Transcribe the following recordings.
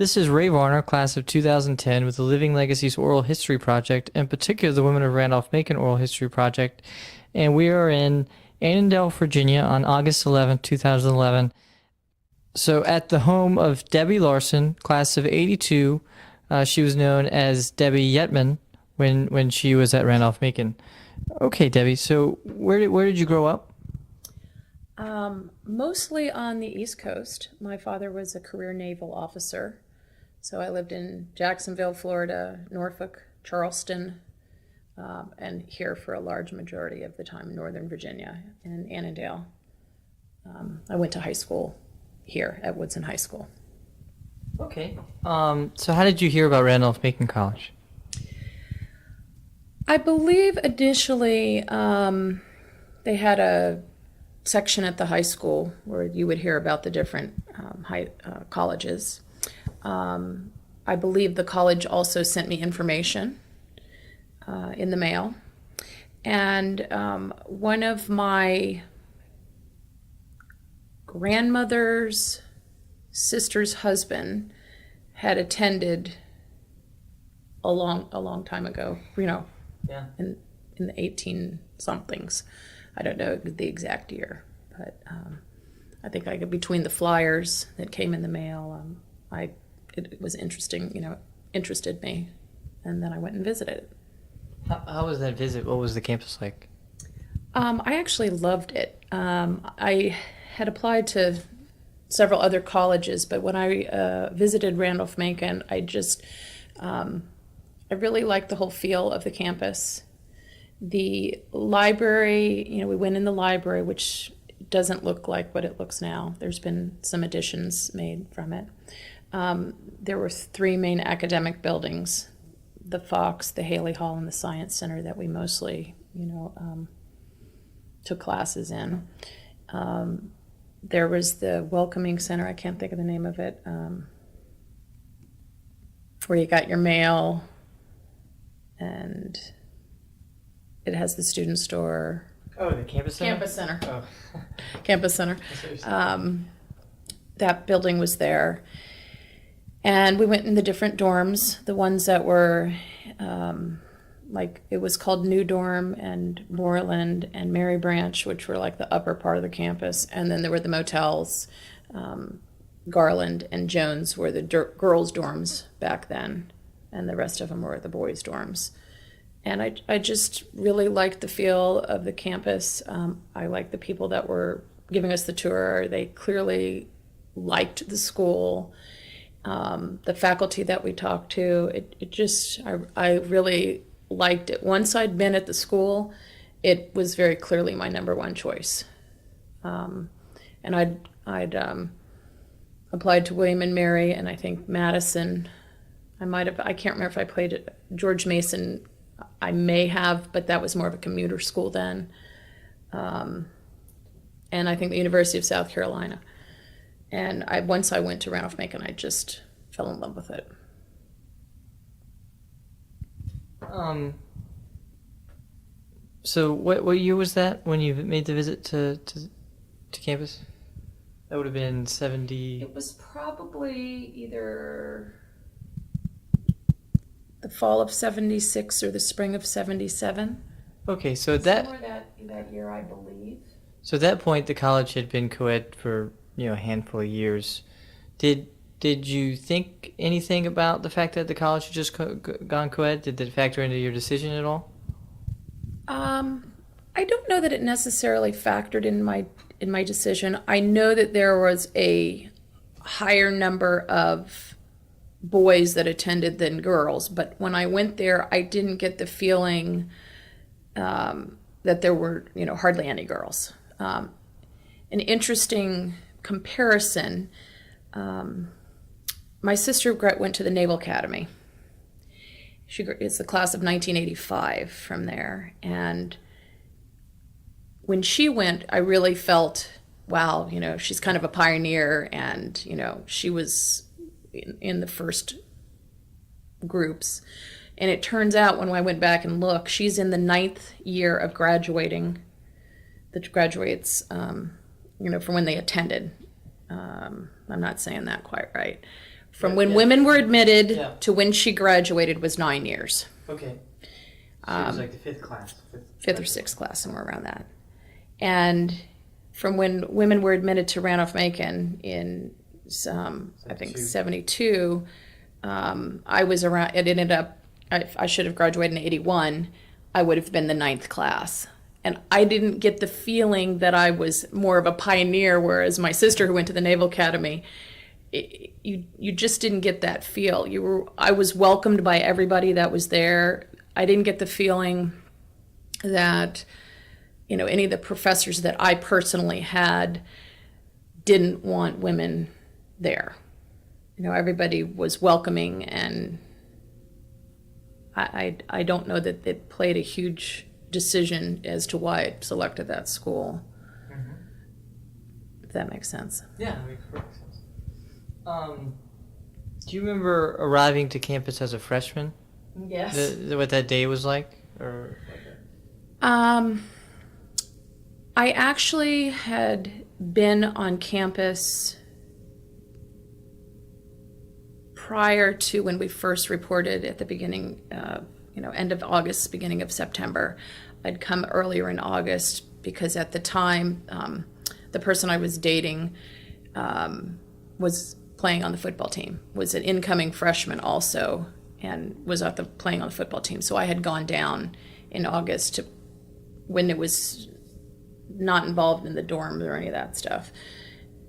This is Ray Varner, class of 2010, with the Living Legacies Oral History Project, in particular the Women of Randolph-Macon Oral History Project, and we are in Annandale, Virginia on August 11th, 2011. So at the home of Debbie Larsen, class of 82, she was known as Debbie Yetman when she was at Randolph-Macon. Okay, Debbie, so where did you grow up? Mostly on the East Coast. My father was a career naval officer, so I lived in Jacksonville, Florida, Norfolk, Charleston, and here for a large majority of the time in Northern Virginia in Annandale. I went to high school here at Woodson High School. Okay. So how did you hear about Randolph-Macon College? I believe initially they had a section at the high school where you would hear about the different colleges. I believe the college also sent me information in the mail. And one of my grandmother's sister's husband had attended a long time ago, Yeah. in the 18 somethings. I don't know the exact year, but I think between the flyers that came in the mail, it was interesting, interested me, and then I went and visited it. How was that visit? What was the campus like? I actually loved it. I had applied to several other colleges, but when I visited Randolph-Macon, I really liked the whole feel of the campus. The library, we went in the library, which doesn't look like what it looks now. There's been some additions made from it. There were three main academic buildings, the Fox, the Haley Hall, and the Science Center that we mostly, took classes in. There was the Welcoming Center, I can't think of the name of it, where you got your mail, and it has the student store. Oh, the campus center? Campus Center. Oh. Campus Center. That building was there. And we went in the different dorms, the ones that were, it was called New Dorm and Moreland and Mary Branch, which were like the upper part of the campus. And then there were the motels. Garland and Jones were the girls' dorms back then, and the rest of them were the boys' dorms. And I just really liked the feel of the campus. I liked the people that were giving us the tour. They clearly liked the school. The faculty that we talked to, I really liked it. Once I'd been at the school, it was very clearly my number one choice. And I'd applied to William and Mary, and I think Madison. I can't remember if I played at George Mason. I may have, but that was more of a commuter school then. And I think the University of South Carolina. And once I went to Randolph-Macon, I just fell in love with it. So what year was that when you made the visit to campus? That would have been 70. It was probably either the fall of 76 or the spring of 77. Okay, so Somewhere that year, I believe. So at that point, the college had been co-ed for a handful of years. Did you think anything about the fact that the college had just gone co-ed? Did that factor into your decision at all? I don't know that it necessarily factored in my decision. I know that there was a higher number of boys that attended than girls, but when I went there, I didn't get the feeling that there were, hardly any girls. An interesting comparison, my sister went to the Naval Academy. It's the class of 1985 from there, and when she went, I really felt, wow, she's kind of a pioneer, and she was in the first groups. And it turns out when I went back and looked, she's in the 9th year of graduating, that graduates, from when they attended. I'm not saying that quite right. From when women were admitted to when she graduated was 9 years. Okay. So it was like the fifth class. Fifth or sixth class, somewhere around that. And from when women were admitted to Randolph-Macon in, I think, 72, I was around, it ended up, I should have graduated in 81. I would have been the 9th class. And I didn't get the feeling that I was more of a pioneer, whereas my sister who went to the Naval Academy, you just didn't get that feel. I was welcomed by everybody that was there. I didn't get the feeling that, any of the professors that I personally had didn't want women there. Everybody was welcoming, and I don't know that it played a huge decision as to why I selected that school. Mm-hmm. If that makes sense. Yeah, that makes perfect sense. Do you remember arriving to campus as a freshman? Yes. What that day was like? Or I actually had been on campus prior to when we first reported at the beginning, end of August, beginning of September. I'd come earlier in August because at the time, the person I was dating was playing on the football team, was an incoming freshman also, and was playing on the football team. So I had gone down in August to when it was not involved in the dorms or any of that stuff,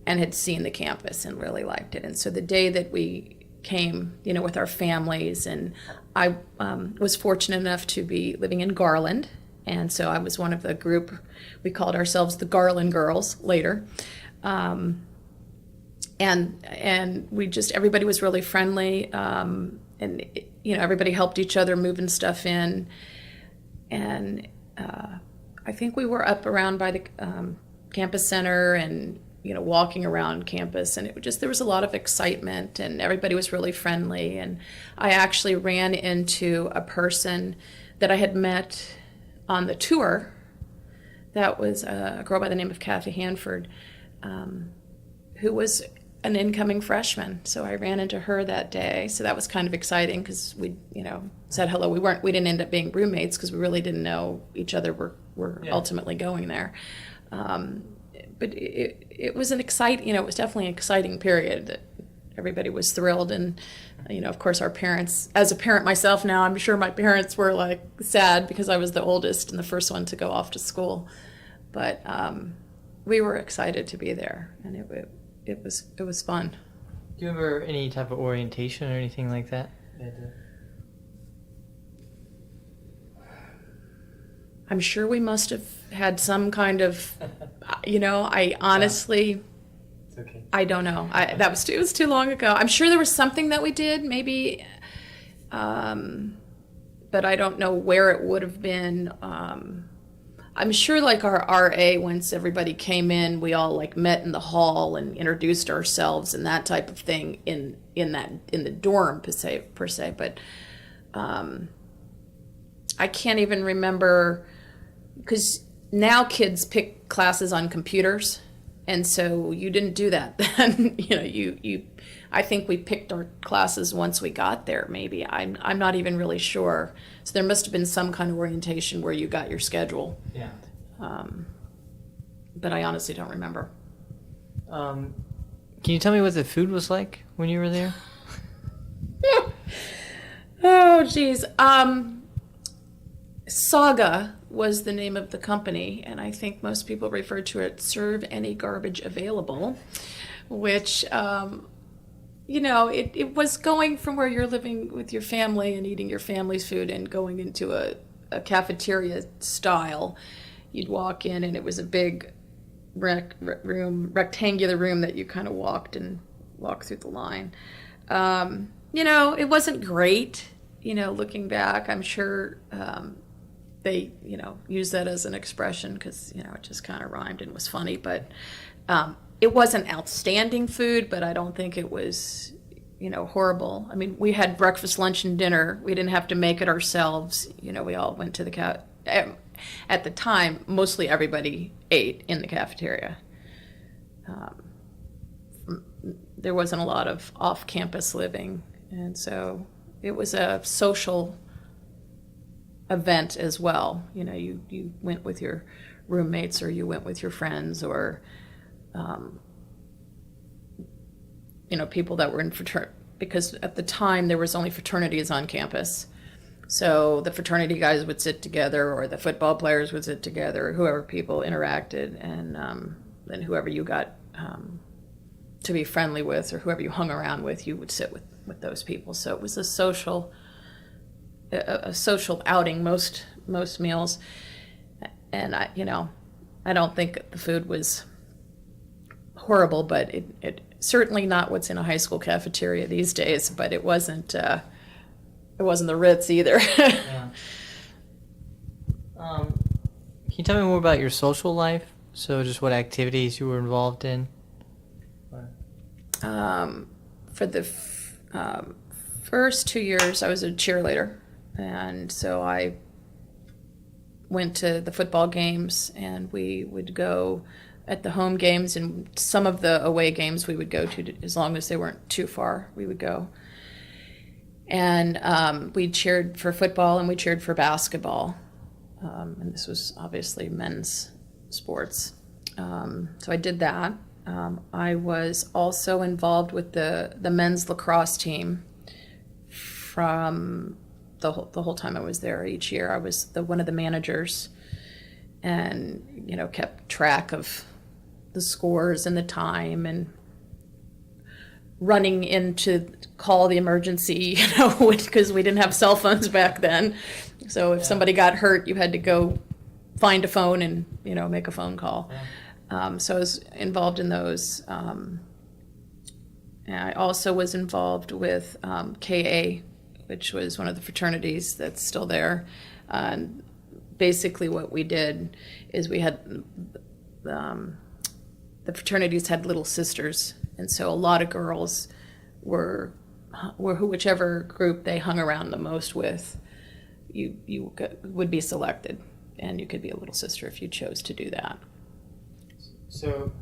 and had seen the campus and really liked it. And so the day that we came, with our families, and I was fortunate enough to be living in Garland, and so I was one of the group. We called ourselves the Garland Girls later, and we everybody was really friendly, and everybody helped each other moving stuff in, and I think we were up around by the campus center and walking around campus, and there was a lot of excitement, and everybody was really friendly. And I actually ran into a person that I had met on the tour. That was a girl by the name of Kathy Hanford, who was an incoming freshman. So I ran into her that day. So that was kind of exciting because we, said hello. We didn't end up being roommates because we really didn't know each other. Were ultimately going there. But it was it was definitely an exciting period that everybody was thrilled. And, of course our parents, as a parent myself now, I'm sure my parents were like sad because I was the oldest and the first one to go off to school. But we were excited to be there, and it was fun. Do you remember any type of orientation or anything like that? I'm sure we must have had some kind of, I honestly, it's okay. I don't know. It was too long ago. I'm sure there was something that we did, maybe, but I don't know where it would have been. I'm sure like our RA, once everybody came in, we all like met in the hall and introduced ourselves and that type of thing in the dorm per se. But I can't even remember, because now kids pick classes on computers, and so you didn't do that then. I think we picked our classes once we got there. Maybe I'm not even really sure. So there must have been some kind of orientation where you got your schedule. Yeah. But I honestly don't remember. Can you tell me what the food was like when you were there? Oh, geez. Saga was the name of the company, and I think most people refer to it serve any garbage available, which, it was going from where you're living with your family and eating your family's food and going into a cafeteria style. You'd walk in, and it was a big rectangular room that you kind of walked through the line. It wasn't great, looking back. I'm sure they, use that as an expression because, it just kind of rhymed and was funny. But it wasn't outstanding food, but I don't think it was, horrible. I mean, we had breakfast, lunch, and dinner. We didn't have to make it ourselves. We all went to the at the time, mostly everybody ate in the cafeteria. there wasn't a lot of off-campus living, and so it was a social event as well. You know, you went with your roommates, or you went with your friends, or you know, people that were in because at the time there was only fraternities on campus. So the fraternity guys would sit together, or the football players would sit together, or whoever people interacted, and then whoever you got to be friendly with, or whoever you hung around with, you would sit with those people. So it was a social outing most meals. And I don't think the food was horrible, but it certainly not what's in a high school cafeteria these days. But it wasn't the Ritz either. Yeah. Can you tell me more about your social life? So just what activities you were involved in? For the first 2 years, I was a cheerleader, and so I went to the football games, and we would go at the home games, and some of the away games we would go to, as long as they weren't too far, we would go. And we cheered for football, and we cheered for basketball, and this was obviously men's sports. So I did that. I was also involved with the men's lacrosse team from the whole time I was there. Each year I was one of the managers, and kept track of the scores and the time, and running in to call the emergency, because we didn't have cell phones back then. So if somebody got hurt, you had to go find a phone and make a phone call. So I was involved in those. And I also was involved with KA, which was one of the fraternities that's still there. And basically what we did is we had, the fraternities had little sisters. And so a lot of girls were whichever group they hung around the most with, you would be selected. And you could be a little sister if you chose to do that. So,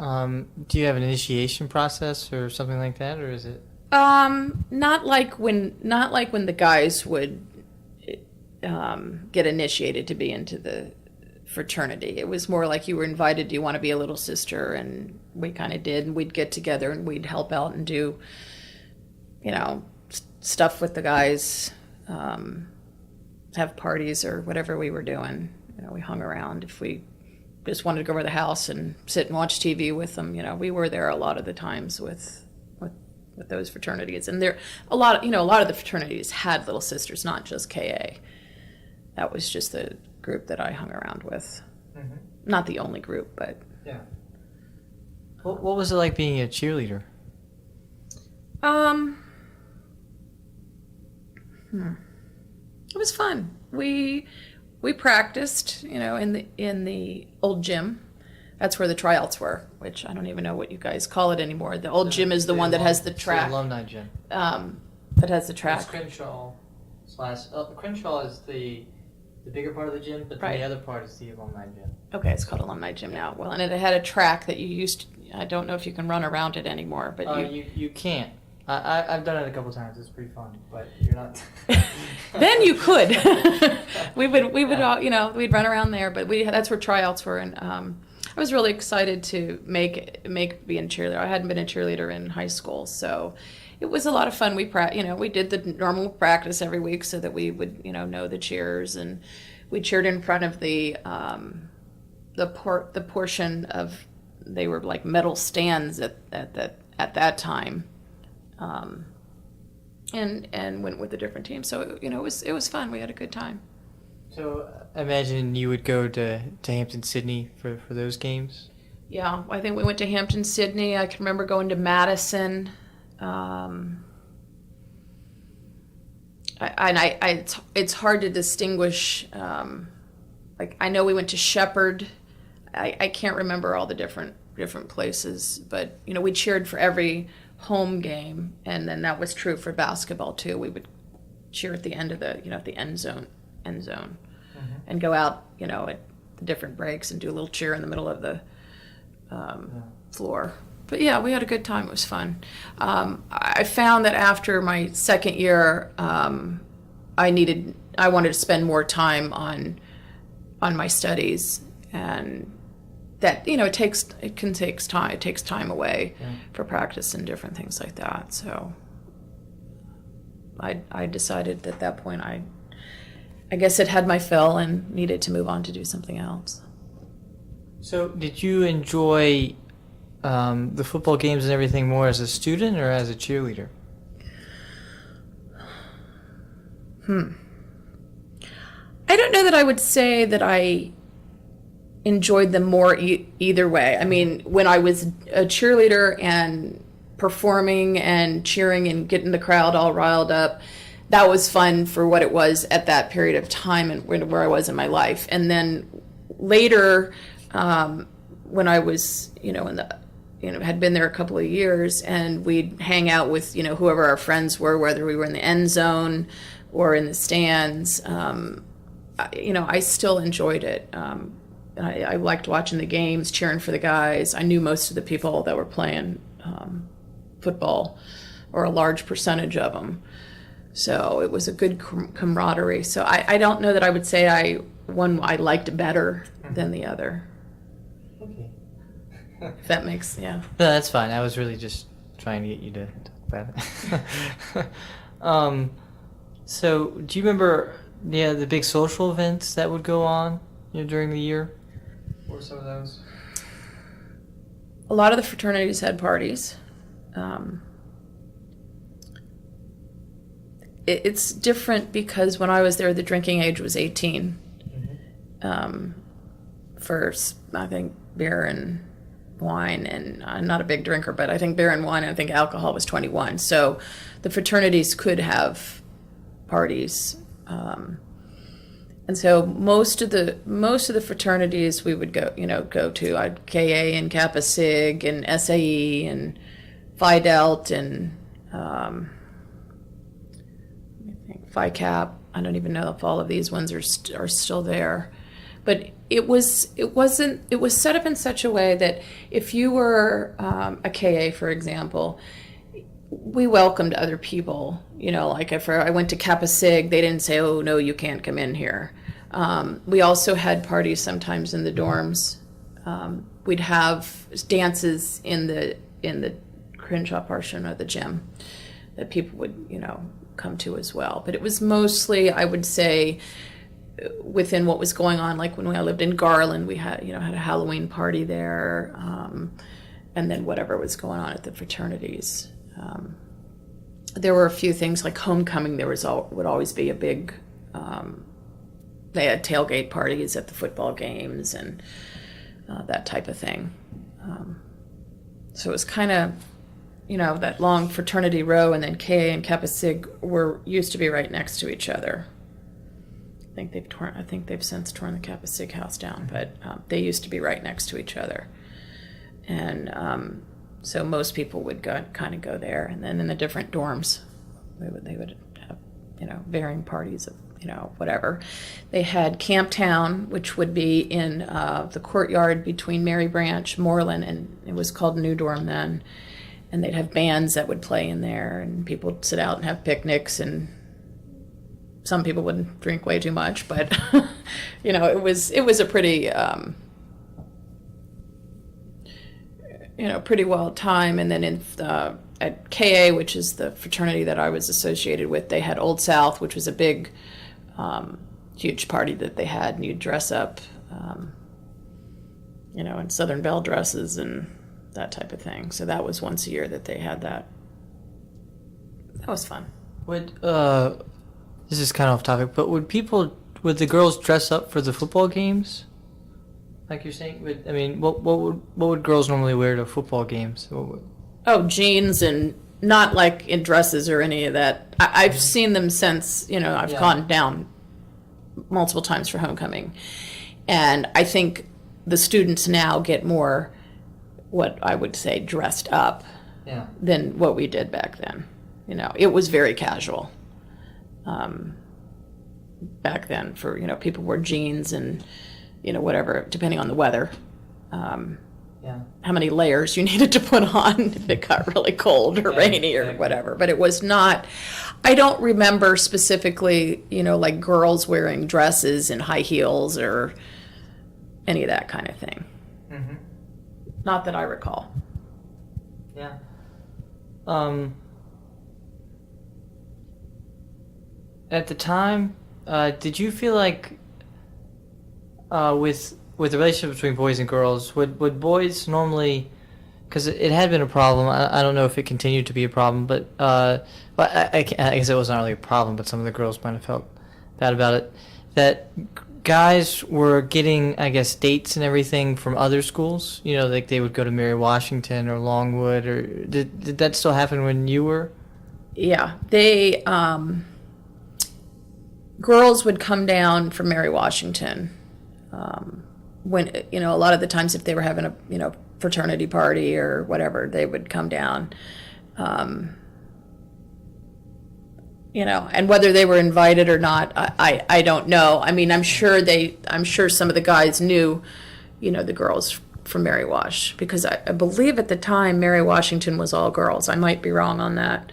do you have an initiation process or something like that, or is it? Not like when the guys would get initiated to be into the fraternity. It was more like you were invited. Do you want to be a little sister? And we kind of did. And we'd get together and we'd help out and do, stuff with the guys, have parties or whatever we were doing. We hung around. If we just wanted to go over to the house and sit and watch TV with them, we were there a lot of the times with those fraternities. And there a lot of the fraternities had little sisters, not just KA. That was just the group that I hung around with. Mm-hmm. Not the only group, but yeah. What was it like being a cheerleader? It was fun. We practiced, in the old gym. That's where the tryouts were, which I don't even know what you guys call it anymore. The old gym is the one that has the track. The alumni gym. That has the track. It's Crenshaw is the bigger part of the gym, but right. The other part is the alumni gym. Okay, it's called alumni gym now. Well, and it had a track that you used to, I don't know if you can run around it anymore, but you can't. I've done it a couple times. It's pretty fun, but you're not. Then you could. we would all, we'd run around there, but that's where tryouts were, and I was really excited to make being a cheerleader. I hadn't been a cheerleader in high school, so it was a lot of fun. We did the normal practice every week so that we would know the cheers, and we cheered in front of the portion of, they were like metal stands at that time. And went with a different team. So, it was fun. We had a good time. So I imagine you would go to Hampton-Sydney for those games? Yeah, I think we went to Hampton-Sydney. I can remember going to Madison. It's hard to distinguish. I know we went to Shepherd. I can't remember all the different places, but, we cheered for every home game, and then that was true for basketball too. We would cheer at the end of the at the end zone, mm-hmm. and go out at the different breaks and do a little cheer in the middle of the floor. It But yeah, we had a good time. It was fun. I found that after my second year, I wanted to spend more time on my studies, and that, you know, it takes time. It takes time away for practice and different things like that. So I decided at that point I guess it had my fill and needed to move on to do something else. So did you enjoy the football games and everything more as a student or as a cheerleader? I don't know that I would say that I enjoyed them more either way. I mean, when I was a cheerleader and performing and cheering and getting the crowd all riled up, that was fun for what it was at that period of time and where I was in my life. And then later, when I was, had been there a couple of years, and we'd hang out with, whoever our friends were, whether we were in the end zone or in the stands, I still enjoyed it. I liked watching the games, cheering for the guys. I knew most of the people that were playing football, or a large percentage of them. So it was a good camaraderie. So I don't know that I would say one I liked better than the other. Okay. If that makes, yeah. No, that's fine. I was really just trying to get you to talk about it. So do you remember the big social events that would go on during the year? What were some of those? A lot of the fraternities had parties. It's different because when I was there, the drinking age was 18. First, I think beer and wine, and I'm not a big drinker, but I think beer and wine, and I think alcohol was 21. So the fraternities could have parties. And so most of the fraternities we would go to. I'd KA and Kappa Sig and SAE and Phi Delt and Phi Cap. I don't even know if all of these ones are still there, but it was set up in such a way that if you were a KA, for example, we welcomed other people. Like if I went to Kappa Sig, they didn't say, "Oh no, you can't come in here." We also had parties sometimes in the dorms. We'd have dances in the Crenshaw portion of the gym that people would come to as well. But it was mostly, I would say, within what was going on. Like when I lived in Garland, we had had a Halloween party there, and then whatever was going on at the fraternities. There were a few things like homecoming. There would always be a big. They had tailgate parties at the football games and that type of thing. So it was kind of, that long fraternity row, and then KA and Kappa Sig used to be right next to each other. I think they've since torn the Kappa Sig house down, but they used to be right next to each other. And so most people would kind of go there, and then in the different dorms, they would have varying parties of whatever. They had Camptown, which would be in the courtyard between Mary Branch, Moreland, and it was called New Dorm then. And they'd have bands that would play in there, and people would sit out and have picnics, and some people would drink way too much, but it was a pretty pretty wild time. And then at KA, which is the fraternity that I was associated with, they had Old South, which was a big huge party that they had, and you'd dress up in Southern Belle dresses and that type of thing. So that was once a year that they had that. That was fun. This is kind of off topic, but would the girls dress up for the football games? Like you're saying, what would girls normally wear to football games? Jeans, and not like in dresses or any of that. I've seen them since, I've gone down multiple times for homecoming. And I think the students now get more, what I would say, dressed up than what we did back then. It was very casual. Back then, for people wore jeans and whatever, depending on the weather. Yeah. how many layers you needed to put on if it got really cold or rainy or whatever. But it was not, I don't remember specifically, like girls wearing dresses and high heels or any of that kind of thing. Mm-hmm. Not that I recall. Yeah. At the time, did you feel like with the relationship between boys and girls, would boys normally, because it had been a problem, I don't know if it continued to be a problem, but I guess it wasn't really a problem, but some of the girls might have felt bad about it, that guys were getting, I guess, dates and everything from other schools, like they would go to Mary Washington or Longwood, or did that still happen when you were? Yeah, they, girls would come down from Mary Washington, when, a lot of the times if they were having a, fraternity party or whatever, they would come down, and whether they were invited or not, I don't know. I mean, I'm sure some of the guys knew, the girls from Mary Wash, because I believe at the time Mary Washington was all girls. I might be wrong on that.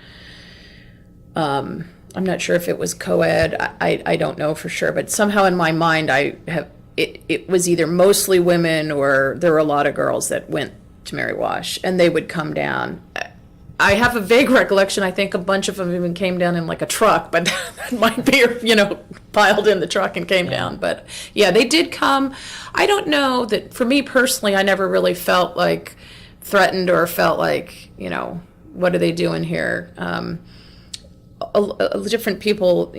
I'm not sure if it was co-ed. I don't know for sure, but somehow in my mind it was either mostly women or there were a lot of girls that went to Mary Wash, and they would come down. I have a vague recollection. I think a bunch of them even came down in like a truck, but that might be, piled in the truck and came down. But yeah, they did come. I don't know that for me personally, I never really felt like threatened or felt like, what are they doing here? Different people,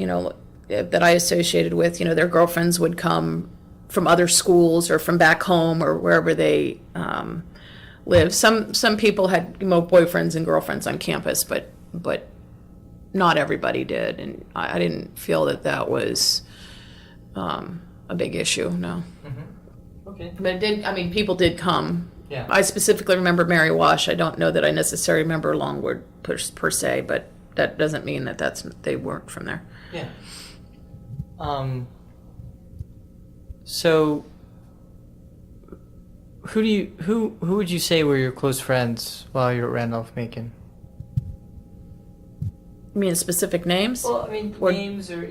that I associated with, their girlfriends would come from other schools or from back home or wherever they live. Some people had boyfriends and girlfriends on campus, but not everybody did, and I didn't feel that was a big issue. No. Mm-hmm. Okay. But it did. I mean, people did come. Yeah. I specifically remember Mary Wash. I don't know that I necessarily remember Longwood per se, but that doesn't mean that they weren't from there. Yeah. So who would you say were your close friends while you were at Randolph-Macon? You mean specific names? Well, I mean, names or,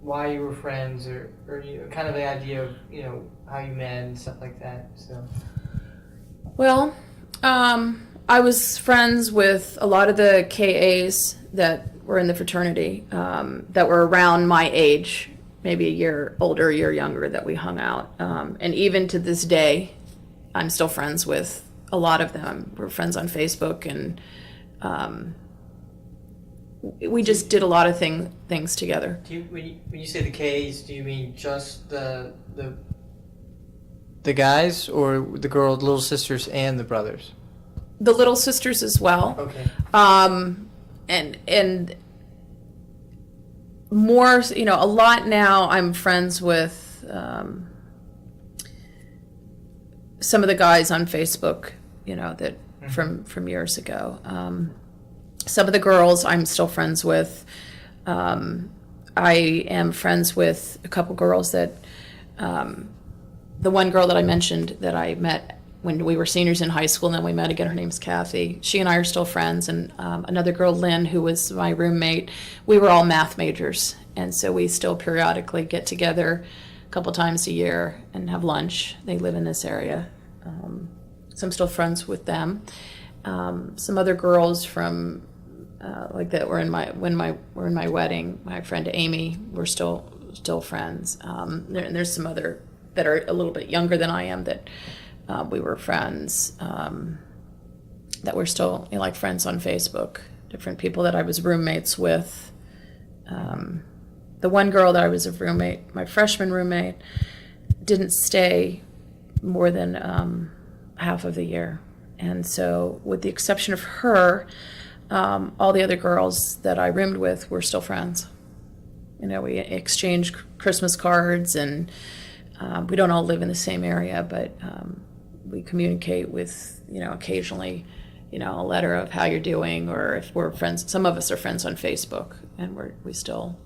why you were friends or kind of the idea of, how you met and stuff like that. So. Well, I was friends with a lot of the KAs that were in the fraternity, that were around my age, maybe a year older, a year younger, that we hung out. And even to this day, I'm still friends with a lot of them. We're friends on Facebook, and we just did a lot of things together. When you say the Ks, do you mean just the guys, or the little sisters and the brothers? The little sisters as well. Okay. And more, a lot now I'm friends with some of the guys on Facebook, that from years ago. Some of the girls I'm still friends with. I am friends with a couple girls that, the one girl that I mentioned that I met when we were seniors in high school, and then we met again. Her name's Kathy. She and I are still friends. And another girl, Lynn, who was my roommate, we were all math majors. And so we still periodically get together a couple times a year and have lunch. They live in this area. So I'm still friends with them. Some other girls from, like that were in my wedding, my friend Amy, we're still friends. And there's some other that are a little bit younger than I am that we were friends, that we're still like friends on Facebook, different people that I was roommates with. The one girl that I was a roommate, my freshman roommate, didn't stay more than half of the year. And so with the exception of her, all the other girls that I roomed with were still friends. We exchanged Christmas cards, and we don't all live in the same area, but we communicate with, occasionally, a letter of how you're doing, or if we're friends. Some of us are friends on Facebook, and we still,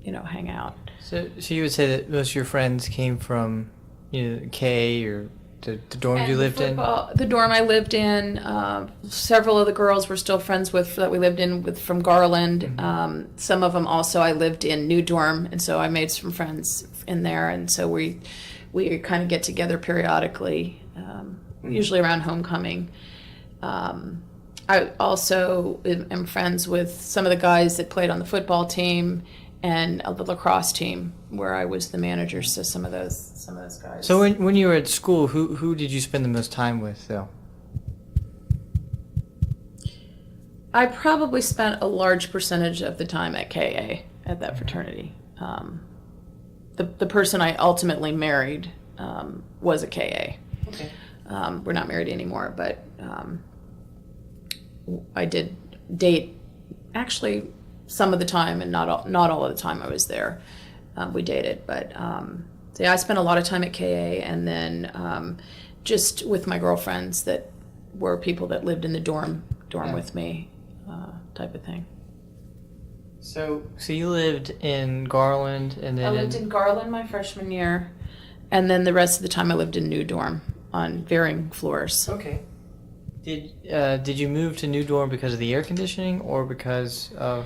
hang out. So you would say that most of your friends came from K or the dorm And you lived in? the dorm I lived in, several of the girls were still friends with that we lived in with from Garland. Some of them also I lived in New Dorm, and so I made some friends in there, and so we kind of get together periodically, usually around homecoming. I also am friends with some of the guys that played on the football team and the lacrosse team, where I was the manager. So some of those guys. So when you were at school, who did you spend the most time with, though? I probably spent a large percentage of the time at KA, at that fraternity. The person I ultimately married was a KA. Okay. We're not married anymore, but I did date actually some of the time, and not all of the time I was there. We dated, but so yeah, I spent a lot of time at KA, and then just with my girlfriends that were people that lived in the dorm with me, type of thing. So you lived in Garland, and then I lived in Garland my freshman year, and then the rest of the time I lived in New Dorm on varying floors. Okay. Did you move to New Dorm because of the air conditioning, or because of?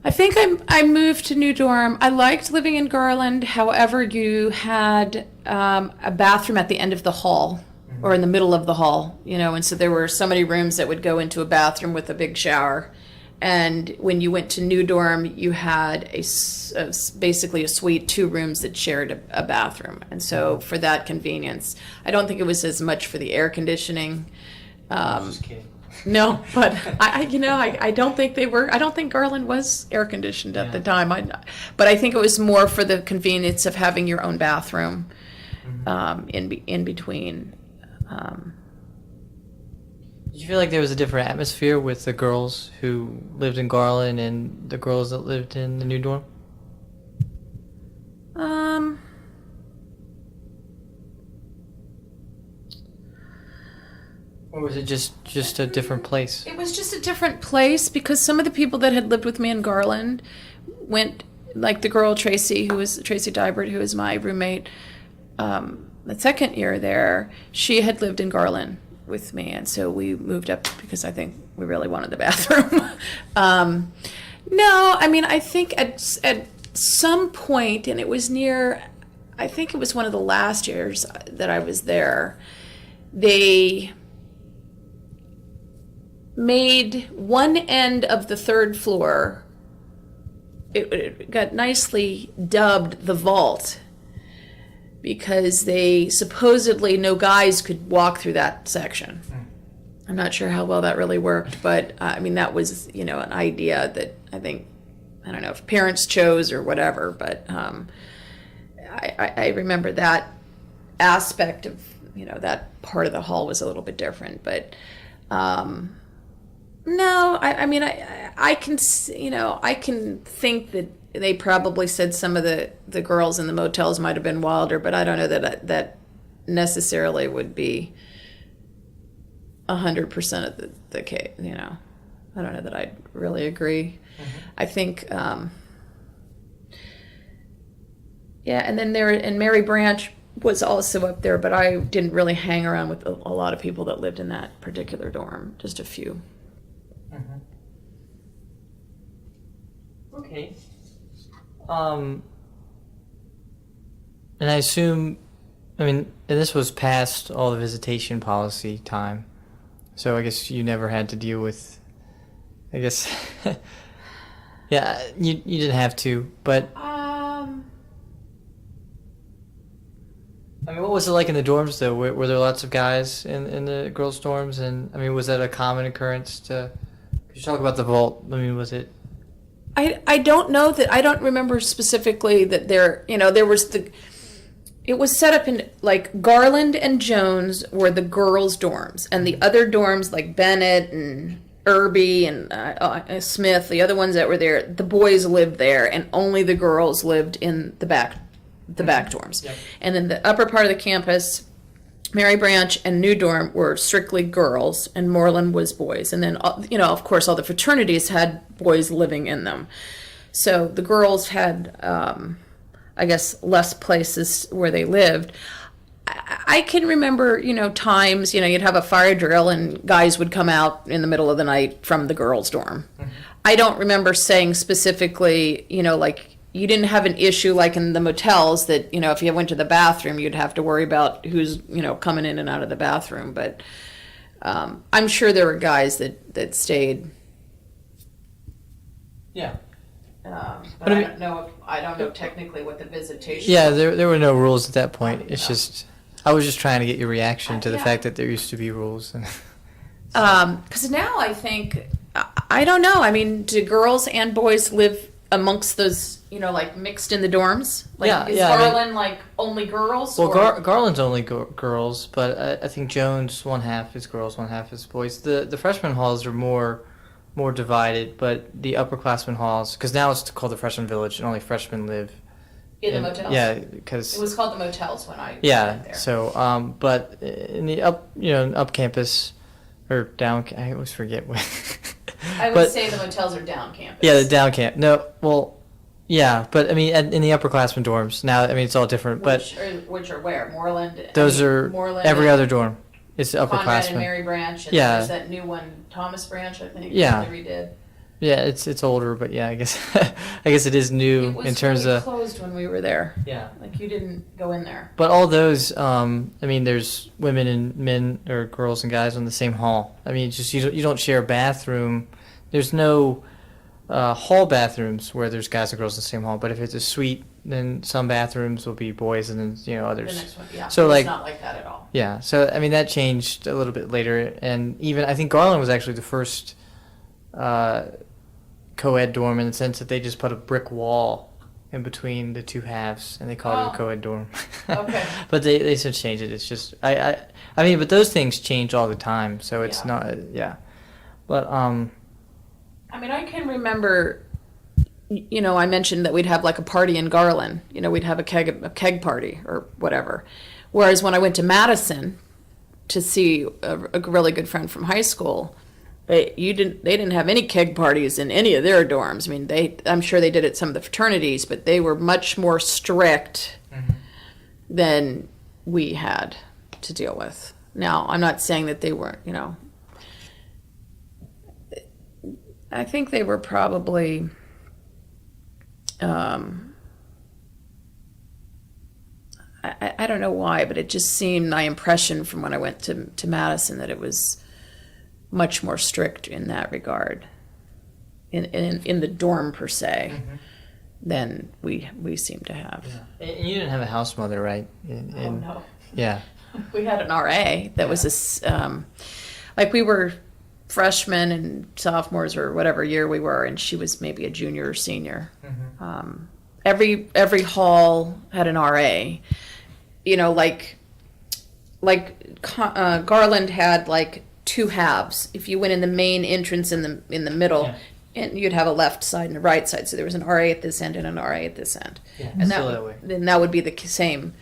I think I moved to New Dorm. I liked living in Garland. However, you had a bathroom at the end of the hall, or in the middle of the hall, and so there were so many rooms that would go into a bathroom with a big shower. And when you went to New Dorm, you had basically a suite, 2 rooms that shared a bathroom. And so for that convenience, I don't think it was as much for the air conditioning. Just kidding. No, but I don't think they were. I don't think Garland was air conditioned at the time. But I think it was more for the convenience of having your own bathroom in between. Did you feel like there was a different atmosphere with the girls who lived in Garland and the girls that lived in the New Dorm? Or was it just a different place? It was just a different place because some of the people that had lived with me in Garland went, like the girl Tracy Dybert, who was my roommate the second year there, she had lived in Garland with me, and so we moved up because I think we really wanted the bathroom. No, I mean, I think at some point, and it was I think it was one of the last years that I was there, they made one end of the 3rd floor, it got nicely dubbed the vault, because they supposedly no guys could walk through that section. I'm not sure how well that really worked, but I mean, that was, an idea that I don't know if parents chose or whatever, but I remember that aspect of, that part of the hall was a little bit different, but no, I mean, I can, I can think that they probably said some of the girls in the motels might have been wilder, but I don't know that necessarily would be 100% of the case. I don't know that I'd really agree. I think, yeah, and then and Mary Branch was also up there, but I didn't really hang around with a lot of people that lived in that particular dorm, just a few. Okay. And I assume, and this was past all the visitation policy time, so I guess you never had to deal with, I guess, yeah, you didn't have to, but, what was it like in the dorms, though? Were there lots of guys in the girls' dorms, and, was that a common occurrence could you talk about the vault? Was it? I don't know that, I don't remember specifically that there was it was set up in, like, Garland and Jones were the girls' dorms, and the other dorms, like Bennett and Irby and Smith, the other ones that were there, the boys lived there, and only the girls lived in the back dorms. Yep. And then the upper part of the campus, Mary Branch and New Dorm were strictly girls, and Moreland was boys. And then, of course, all the fraternities had boys living in them. So the girls had, I guess, less places where they lived. I can remember, times, you'd have a fire drill and guys would come out in the middle of the night from the girls' dorm. Mm-hmm. I don't remember saying specifically, like you didn't have an issue like in the motels that, if you went to the bathroom, you'd have to worry about who's, coming in and out of the bathroom. But I'm sure there were guys that stayed. Yeah. But I don't know technically what the visitation. Yeah, there were no rules at that point. It's just, I was just trying to get your reaction to the fact that there used to be rules. Because now I think, I don't know. I mean, do girls and boys live amongst those, like mixed in the dorms? Like, is Garland like only girls? Well, Garland's only girls, but I think Jones, one half is girls, one half is boys. The freshman halls are more divided, but the upperclassmen halls, because now it's called the freshman village, and only freshmen live in the motels. Yeah, because it was called the motels when I went there. So, but in the up campus or down, I always forget what. I would say the motels are down campus. Yeah, the down camp. No, well, yeah, but I mean, in the upperclassmen dorms now, I mean, it's all different. Which are where? Moreland. Those are Moreland every other dorm. It's the upperclassmen. Conrad and Mary Branch. And there's that new one, Thomas Branch, I think. Yeah. They redid. Yeah, it's older, but yeah, I guess it is new in terms of. It was closed when we were there. Yeah. Like you didn't go in there. But all those, I mean, there's women and men or girls and guys on the same hall. I mean, just you don't share a bathroom. There's no hall bathrooms where there's guys and girls in the same hall. But if it's a suite, then some bathrooms will be boys and then others. The next one, yeah. So it's not like that at all. Yeah. So I mean that changed a little bit later, and even I think Garland was actually the first co-ed dorm in the sense that they just put a brick wall in between the two halves, and they called it a co-ed dorm. Okay. But they since changed it. It's just I mean, but those things change all the time, so it's not But I mean, I can remember. I mentioned that we'd have like a party in Garland. We'd have a keg party or whatever. Whereas when I went to Madison to see a really good friend from high school, they didn't have any keg parties in any of their dorms. I mean, I'm sure they did at some of the fraternities, but they were much more strict than we had to deal with. Now, I'm not saying that they weren't, I think they were probably I don't know why, but it just seemed my impression from when I went to Madison that it was much more strict in that regard, in the dorm per se, than we seem to have. Yeah. And you didn't have a house mother, right? Oh no. Yeah. We had an RA that was this, like we were freshmen and sophomores or whatever year we were, and she was maybe a junior or senior. Every hall had an RA. Garland had like two halves. If you went in the main entrance in the middle, and you'd have a left side and a right side. So there was an RA at this end and an RA at this end. Yeah, and that would be the same.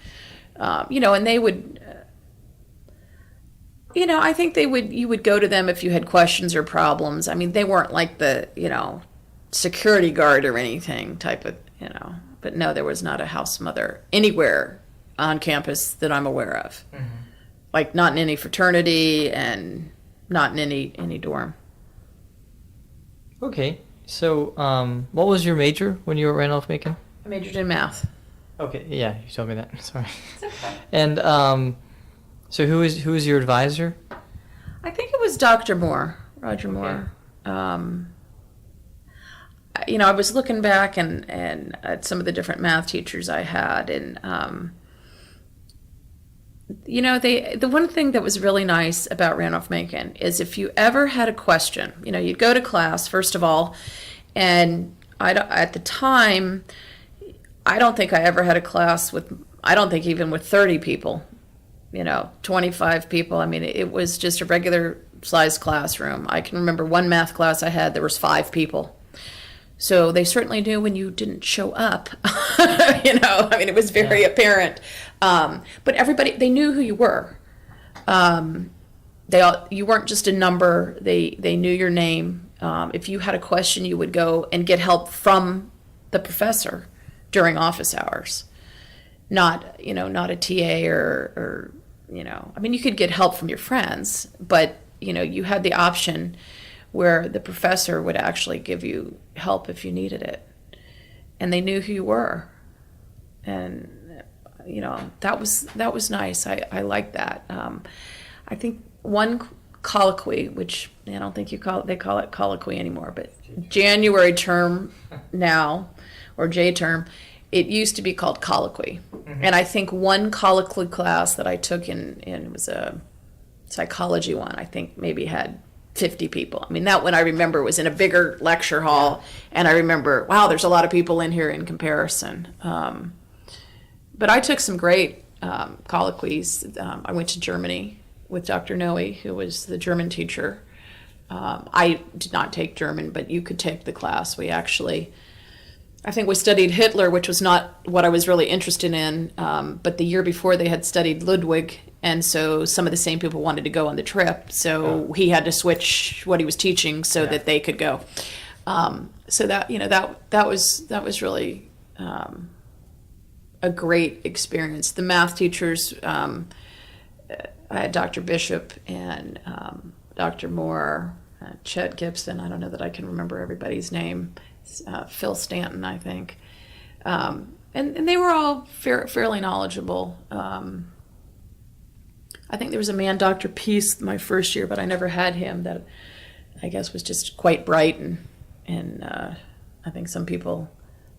And they would. I think you would go to them if you had questions or problems. I mean, they weren't like the, security guard or anything type of, but no, there was not a house mother anywhere on campus that I'm aware of. Like not in any fraternity and not in any dorm. Okay. So, what was your major when you were at Randolph-Macon? I majored in math. Okay. Yeah, you told me that. Sorry. It's okay. And, so who is your advisor? I think it was Dr. Moore, Roger Okay. Moore. I was looking back and at some of the different math teachers I had, and the one thing that was really nice about Randolph-Macon is if you ever had a question, you'd go to class first of all, and at the time, I don't think I ever had a class even with 30 people. 25 people. I mean, it was just a regular sized classroom. I can remember one math class I had, there was 5 people. So they certainly knew when you didn't show up. I mean, it was very apparent. But everybody, they knew who you were. You weren't just a number. They knew your name. If you had a question, you would go and get help from the professor during office hours. not a TA or I mean, you could get help from your friends, but you had the option where the professor would actually give you help if you needed it, and they knew who you were, and that was nice. I liked that. I think one colloquy, which I don't think they call it colloquy anymore, but January term now, or J term, it used to be called colloquy. Mm-hmm. And I think one colloquy class that I took in it was a psychology one, I think maybe had 50 people. I mean, that one I remember was in a bigger lecture hall, and I remember, wow, there's a lot of people in here in comparison. But I took some great colloquies. I went to Germany with Dr. Noe, who was the German teacher. I did not take German, but you could take the class. I think we studied Hitler, which was not what I was really interested in, but the year before they had studied Ludwig, and so some of the same people wanted to go on the trip, so he had to switch what he was teaching so that they could go. So that was really a great experience. The math teachers, I had Dr. Bishop and Dr. Moore, Chet Gibson. I don't know that I can remember everybody's name. Phil Stanton, I think. And they were all fairly knowledgeable. I think there was a man, Dr. Peace, my first year, but I never had him, that I guess was just quite bright, and I think some people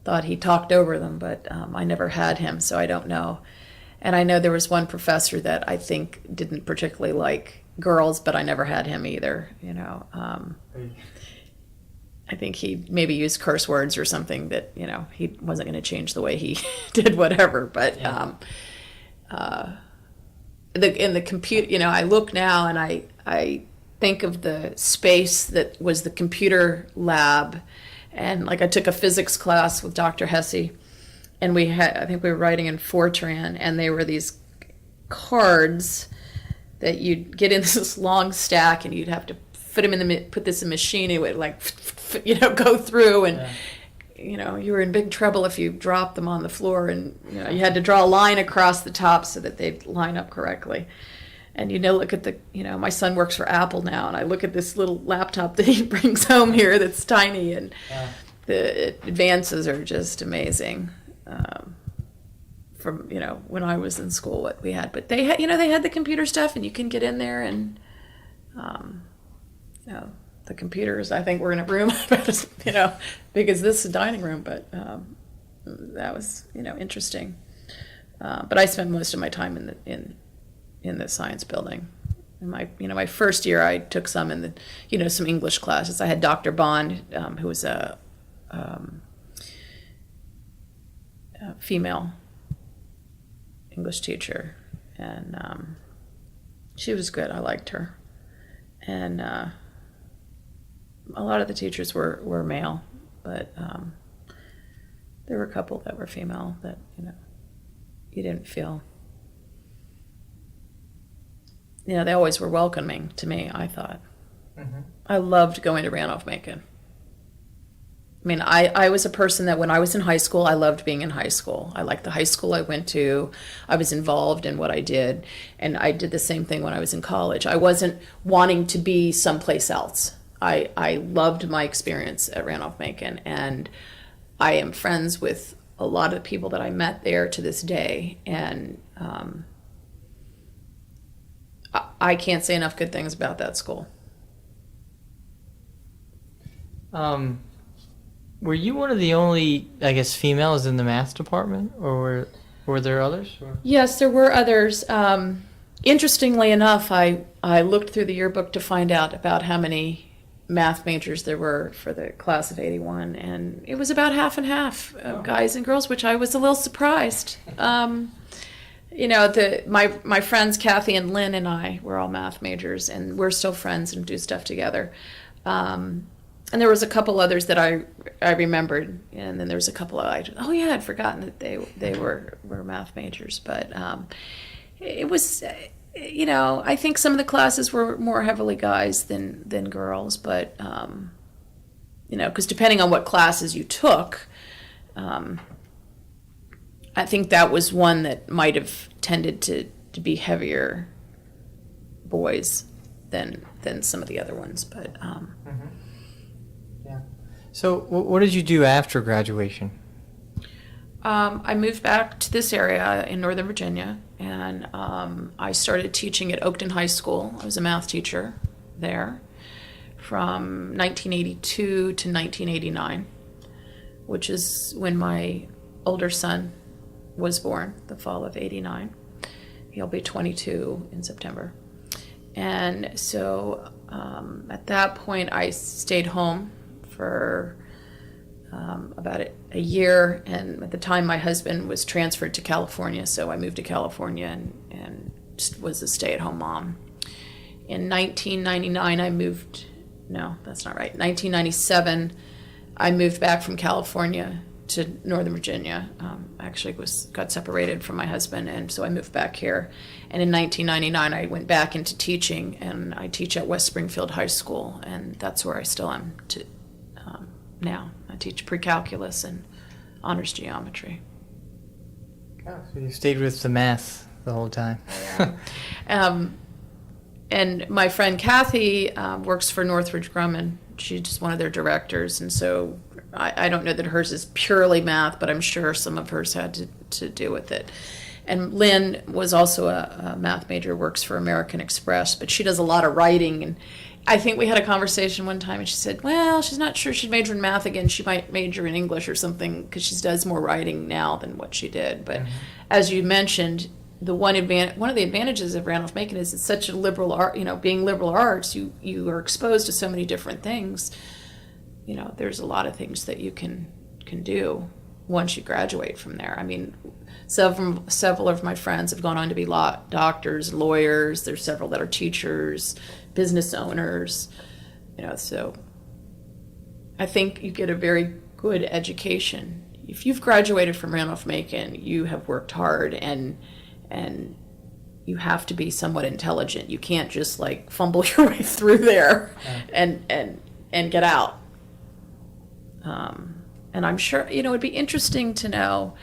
thought he talked over them, but I never had him, so I don't know. And I know there was one professor that I think didn't particularly like girls, but I never had him either, I think he maybe used curse words or something that, he wasn't going to change the way he did whatever. But in the computer, I look now and I think of the space that was the computer lab. And like I took a physics class with Dr. Hesse, and I think we were writing in Fortran, and they were these cards that you'd get in this long stack, and you'd have to put this in machine, it would go through, and you were in big trouble if you dropped them on the floor, and you had to draw a line across the top so that they'd line up correctly. And look at my son works for Apple now, and I look at this little laptop that he brings home here that's tiny, and the advances are just amazing. From when I was in school, what we had, but they had the computer stuff, and you can get in there, and the computers, I think, were in a room about as big as this dining room, but that was interesting. But I spent most of my time in the science building. In my first year, I took some in the some English classes. I had Dr. Bond, who was a female English teacher, and she was good. I liked her, and a lot of the teachers were male, but there were a couple that were female that you didn't feel. They always were welcoming to me, I thought. Mm-hmm. I loved going to Randolph-Macon. I mean, I was a person that when I was in high school, I loved being in high school. I liked the high school I went to. I was involved in what I did, and I did the same thing when I was in college. I wasn't wanting to be someplace else. I loved my experience at Randolph-Macon, and I am friends with a lot of the people that I met there to this day, and I can't say enough good things about that school. Were you one of the only, I guess, females in the math department, or were there others? Or? Yes, there were others. Interestingly enough, I looked through the yearbook to find out about how many math majors there were for the class of 81, and it was about half and half of guys and girls, which I was a little surprised. My friends Kathy and Lynn and I were all math majors, and we're still friends and do stuff together. And there was a couple others that I remembered, and then there was a couple I'd forgotten that they were math majors. But it was, I think some of the classes were more heavily guys than girls, but because depending on what classes you took, I think that was one that might have tended to be heavier boys than some of the other ones. But yeah. So what did you do after graduation? I moved back to this area in Northern Virginia, and I started teaching at Oakton High School. I was a math teacher there from 1982 to 1989, which is when my older son was born, the fall of '89. He'll be 22 in September. And so at that point, I stayed home for about a year, and at the time my husband was transferred to California, so I moved to California and just was a stay-at-home mom. In 1999 no, that's not right, 1997 I moved back from California to Northern Virginia. Actually got separated from my husband, and so I moved back here. And in 1999 I went back into teaching, and I teach at West Springfield High School, and that's where I still am now. I teach pre-calculus and honors geometry. Oh, so you stayed with the math the whole time. And my friend Kathy works for Northridge Grumman. She's just one of their directors, and so I don't know that hers is purely math, but I'm sure some of hers had to do with it. And Lynn was also a math major, works for American Express, but she does a lot of writing. And I think we had a conversation one time, and she said, well, she's not sure she'd major in math again. She might major in English or something, because she does more writing now than what she did. But as you mentioned, one of the advantages of Randolph-Macon is it's such a liberal art, being liberal arts, you are exposed to so many different things. There's a lot of things that you can do once you graduate from there. I mean, several of my friends have gone on to be doctors, lawyers. There's several that are teachers, business owners. So I think you get a very good education. If you've graduated from Randolph-Macon, you have worked hard, and you have to be somewhat intelligent. You can't just fumble your way through there and get out. And I'm sure, it'd be interesting to know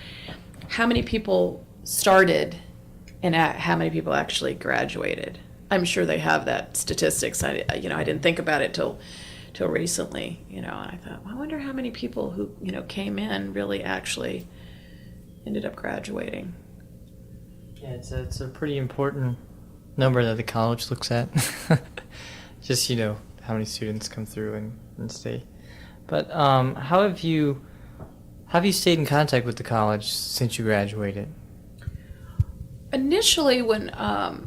how many people started and how many people actually graduated. I'm sure they have that statistics. I didn't think about it till recently, and I thought, well, I wonder how many people who, came in really actually ended up graduating. Yeah, it's a pretty important number that the college looks at. Just, how many students come through and stay. But how have you stayed in contact with the college since you graduated? Initially, when I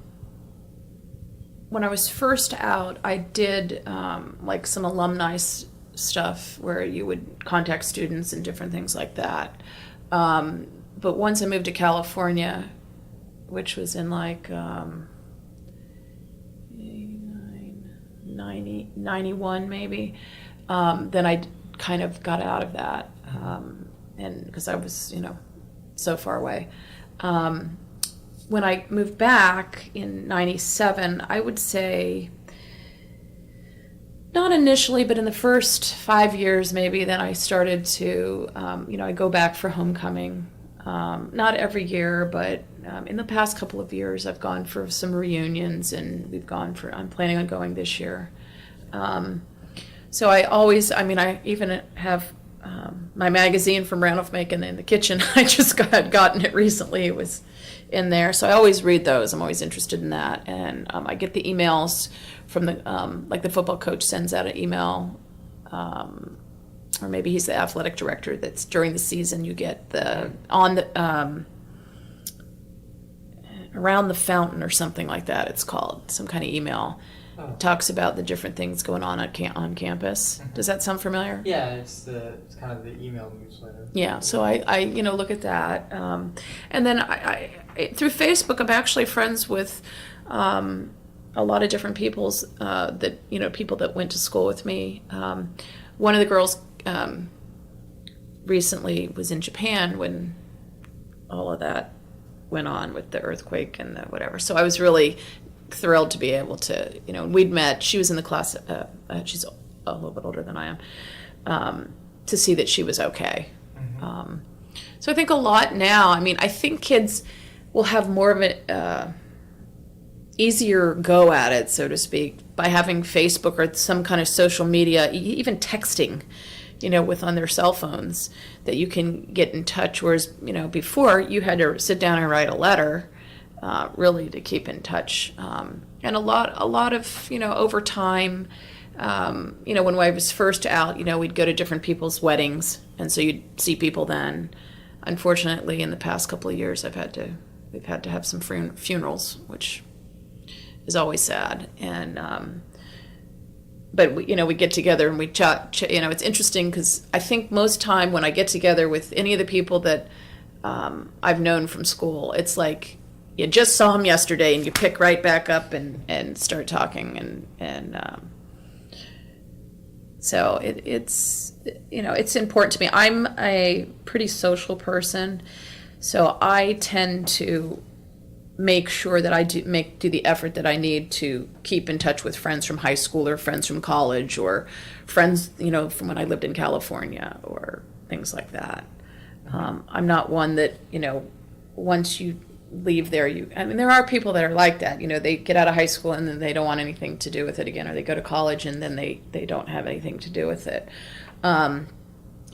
was first out, I did some alumni stuff where you would contact students and different things like that. But once I moved to California, which was in 91 maybe, then I kind of got out of that, and because I was so far away. When I moved back in 97, I would say, not initially, but in the first 5 years maybe, then I started to I go back for homecoming. Not every year, but in the past couple of years I've gone for some reunions, and I'm planning on going this year. So I even have my magazine from Randolph-Macon in the kitchen. I just had gotten it recently. It was in there. So I always read those. I'm always interested in that. And I get the emails from the football coach sends out an email, or maybe he's the athletic director, that's during the season you get around the fountain or something like that, it's called, some kind of email. Oh. Talks about the different things going on on campus. Mm-hmm. Does that sound familiar? Yeah, it's kind of the email newsletter. Yeah, so I look at that, and then I through Facebook I'm actually friends with a lot of different people's people that went to school with me. One of the girls recently was in Japan when all of that went on with the earthquake and the whatever. So I was really thrilled to be able to, we'd met, she was in the class, she's a little bit older than I am, to see that she was okay. Mm-hmm. So I think a lot now, I mean, I think kids will have more of an easier go at it, so to speak, by having Facebook or some kind of social media, even texting, with on their cell phones, that you can get in touch. Whereas, before you had to sit down and write a letter, really to keep in touch. And a lot of, over time, when I was first out, we'd go to different people's weddings, and so you'd see people then. Unfortunately, in the past couple of years, we've had to have some funerals, which is always sad. And but we get together and we chat. It's interesting because I think most time when I get together with any of the people that I've known from school, it's like you just saw them yesterday and you pick right back up and start talking and so it's important to me. I'm a pretty social person, so I tend to make sure that I do the effort that I need to keep in touch with friends from high school or friends from college or friends, from when I lived in California or things like that. I'm not one that, once you leave there, there are people that are like that. They get out of high school and then they don't want anything to do with it again, or they go to college and then they don't have anything to do with it. I'm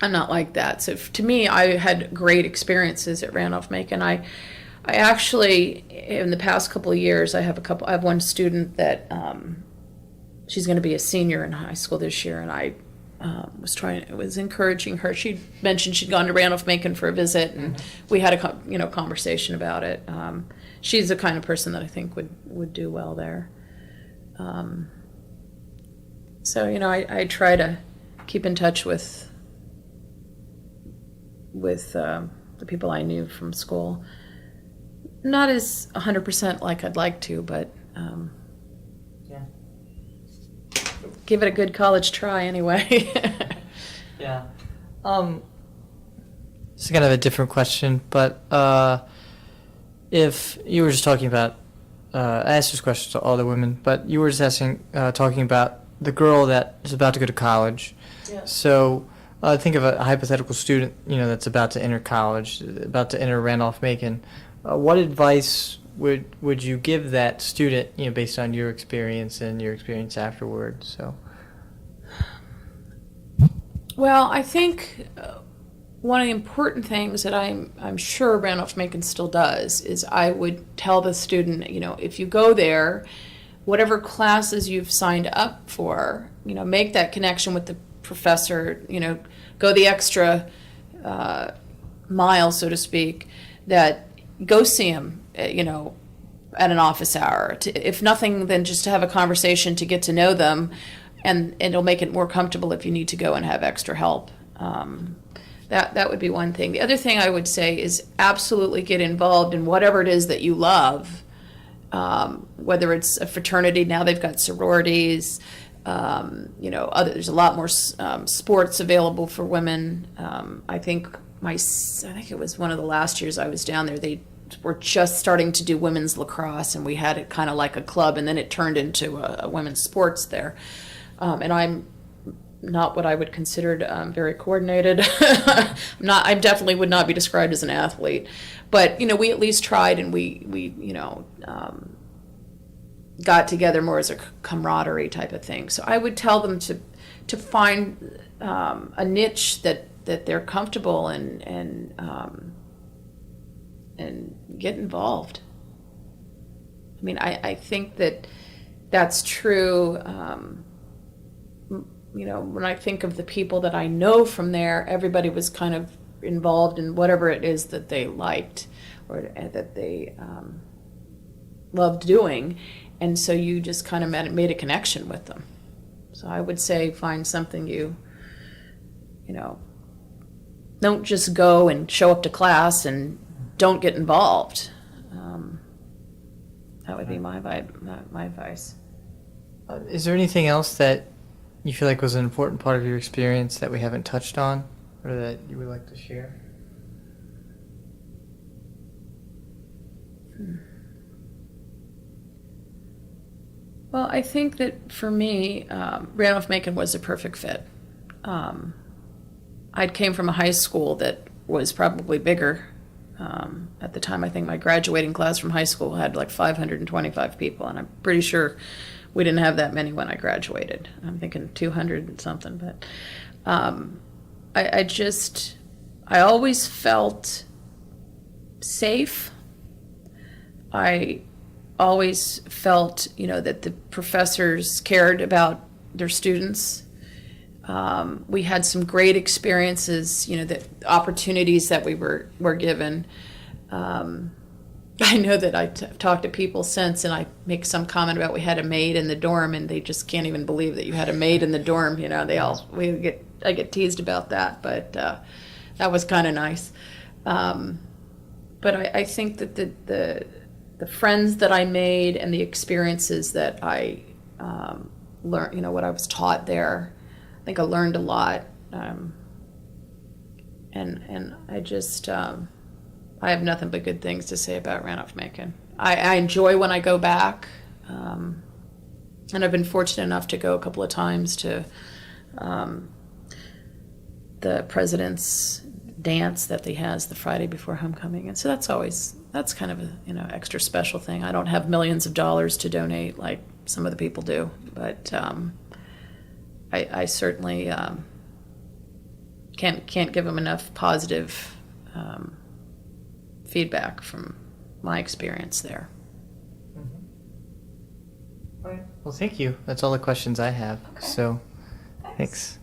not like that. So to me, I had great experiences at Randolph-Macon. I actually, in the past couple of years, I have one student that she's going to be a senior in high school this year, and I was encouraging her. She mentioned she'd gone to Randolph-Macon for a visit, and we had a conversation about it. She's the kind of person that I think would do well there. So I try to keep in touch with the people I knew from school. Not as 100% like I'd like to, but Yeah. give it a good college try anyway. Yeah. This is kind of a different question, but if you were just talking about, I asked this question to all the women, but you were just talking about the girl that is about to go to college. Yeah. So think of a hypothetical student, that's about to enter college, about to enter Randolph-Macon. What advice would you give that student, based on your experience and your experience afterwards? So. Well, I think one of the important things that I'm sure Randolph-Macon still does is I would tell the student, if you go there, whatever classes you've signed up for, make that connection with the professor, go the extra mile, so to speak, that go see him, at an office hour. If nothing, then just to have a conversation to get to know them, and it'll make it more comfortable if you need to go and have extra help. That would be one thing. The other thing I would say is absolutely get involved in whatever it is that you love, whether it's a fraternity. Now they've got sororities. There's a lot more sports available for women. I think it was one of the last years I was down there, they were just starting to do women's lacrosse, and we had it kind of like a club, and then it turned into a women's sports there. And I'm not what I would consider very coordinated. I definitely would not be described as an athlete, but we at least tried, and we got together more as a camaraderie type of thing. So I would tell them to find a niche that they're comfortable and get involved. I mean, I think that's true. When I think of the people that I know from there, everybody was kind of involved in whatever it is that they liked or that they loved doing. And so you just kind of made a connection with them. So I would say find something don't just go and show up to class and don't get involved. That would be my advice. Is there anything else that you feel like was an important part of your experience that we haven't touched on, or that you would like to share? Well, I think that for me, Randolph-Macon was a perfect fit. I came from a high school that was probably bigger. At the time, I think my graduating class from high school had like 525 people, and I'm pretty sure we didn't have that many when I graduated. I'm thinking 200 and something, but I always felt safe. I always felt, that the professors cared about their students. We had some great experiences, the opportunities that we were given. I know that I've talked to people since, and I make some comment about we had a maid in the dorm, and they just can't even believe that you had a maid in the dorm. I get teased about that, but that was kind of nice. But I think that the friends that I made and the experiences that I learned, what I was taught there, I think I learned a lot. And I just, I have nothing but good things to say about Randolph-Macon. I enjoy when I go back, and I've been fortunate enough to go a couple of times to the president's dance that he has the Friday before homecoming, and so that's kind of a extra special thing. I don't have millions of dollars to donate like some of the people do, but I certainly can't give them enough positive feedback from my experience there. Well, thank you. That's all the questions I have. Okay. So, thanks.